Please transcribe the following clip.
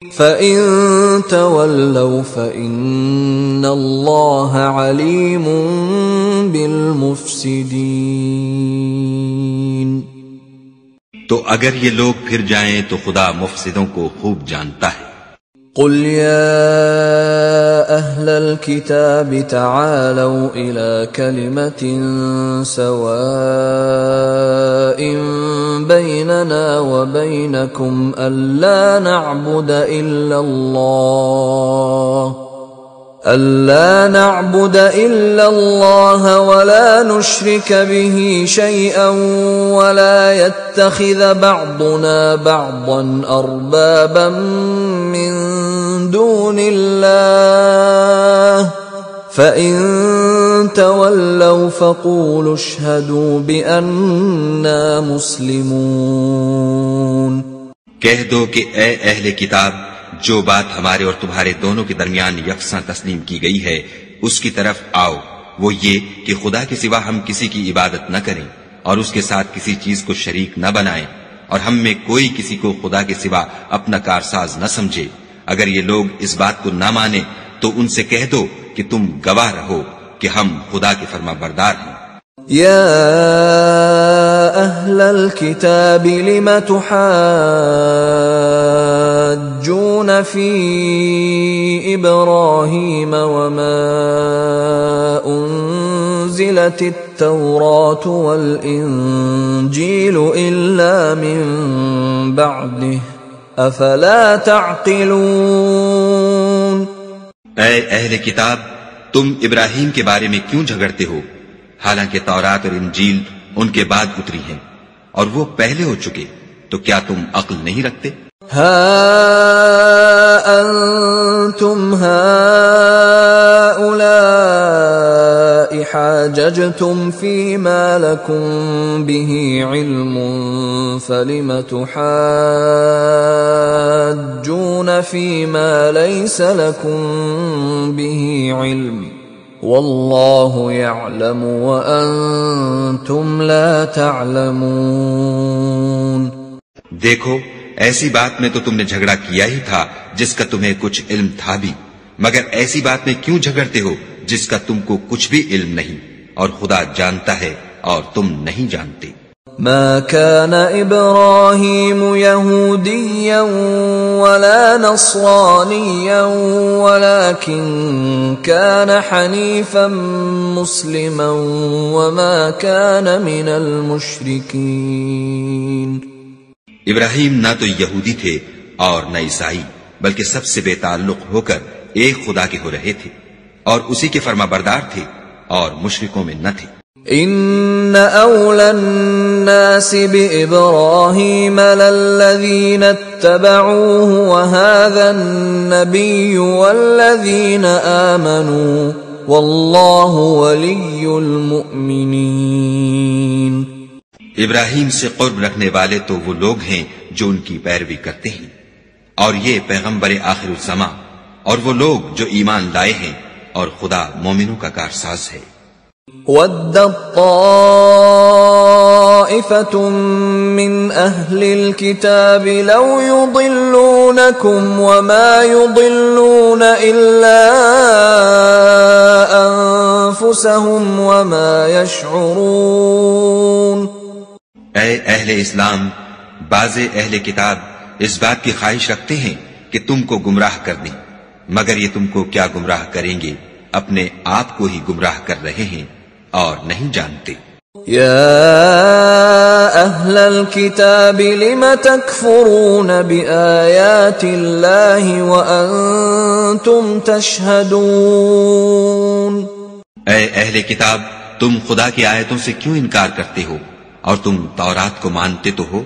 فَإِن تَوَلَّوْا فَإِنَّ اللَّهَ عَلِيمٌ بِالْمُفْسِدِينَ۔ تو اگر یہ لوگ پھر جائیں تو خدا مفسدوں کو خوب جانتا ہے۔ قُلْ يَا أَهْلَ الْكِتَابِ تَعَالَوْا إِلَى كَلِمَةٍ سَوَاءٍ بَيْنَنَا وَبَيْنَكُمْ أَلَّا نَعْبُدَ إِلَّا اللَّهَ وَلَا نُشْرِكَ بِهِ شَيْئًا وَلَا يَتَّخِذَ بَعْضُنَا بَعْضًا أَرْبَابًا مِّن دُونِ اللَّهِ فَإِن تَوَلَّوْا فَقُولُوا اشْهَدُوا بِأَنَّا مُسْلِمُونَ۔ کہہ دو کہ اے اہل کتاب، جو بات ہمارے اور تمہارے دونوں کے درمیان یکساں تسلیم کی گئی ہے اس کی طرف آؤ، وہ یہ کہ خدا کے سوا ہم کسی کی عبادت نہ کریں اور اس کے ساتھ کسی چیز کو شریک نہ بنائیں، اور ہم میں کوئی کسی کو خدا کے سوا اپنا کارساز نہ سمجھے۔ اگر یہ لوگ اس بات کو نہ مانیں تو ان سے کہہ دو کہ تم گواہ رہو کہ ہم خدا کے فرما بردار ہیں۔ یا اہل الکتاب لم تحاجون فی ابراہیم وما انزلت التوراة والانجیل الا من بعده افلا تعقلون۔ اے اہل کتاب، تم ابراہیم کے بارے میں کیوں جھگڑتے ہو، حالانکہ تورات اور انجیل ان کے بعد اتری ہیں اور وہ پہلے ہو چکے، تو کیا تم عقل نہیں رکھتے؟ ہا انتم ہؤلاء حاججتم فيما لكم به علم فلم تحاجون فيما ليس لكم به علم واللہ یعلم وانتم لا تعلمون۔ دیکھو، ایسی بات میں تو تم نے جھگڑا کیا ہی تھا جس کا تمہیں کچھ علم تھا بھی، مگر ایسی بات میں کیوں جھگڑتے ہو جس کا تم کو کچھ بھی علم نہیں، اور خدا جانتا ہے اور تم نہیں جانتے۔ ما كان إبراهيم يهوديا ولا نصرانيا ولكن كان حنيفا مسلما وما كان من المشركين۔ ابراہیم نہ تو یہودی تھے اور نہ عیسائی، بلکہ سب سے بے تعلق ہو کر ایک خدا کے ہو رہے تھے اور اسی کے فرما بردار تھے اور مشرکوں میں نہ تھے۔ ان اولى الناس بابراهيم للذين اتبعوه وهذا النبي والذين آمنوا والله ولي المؤمنين۔ ابراہیم سے قرب رکھنے والے تو وہ لوگ ہیں جو ان کی پیروی کرتے ہیں، اور یہ پیغمبر آخر الزماں، اور وہ لوگ جو ایمان لائے ہیں، اور خدا مومنوں کا کارساز ہے۔ وَدَّت طَّائِفَةٌ مِّنْ أَهْلِ الْكِتَابِ لَوْ يُضِلُّونَكُمْ وَمَا يُضِلُّونَ إِلَّا أَنفُسَهُمْ وَمَا يَشْعُرُونَ۔ اے اہل اسلام، بعض اہل کتاب اس بات کی خواہش رکھتے ہیں کہ تم کو گمراہ کر دیں، مگر یہ تم کو کیا گمراہ کریں گے، اپنے آپ کو ہی گمراہ کر رہے ہیں اور نہیں جانتے۔ یا اہل الکتاب لم تکفرون بآیات اللہ وانتم تشہدون۔ اے اہل کتاب، تم خدا کی آیتوں سے کیوں انکار کرتے ہو اور تم تورات کو مانتے تو ہو؟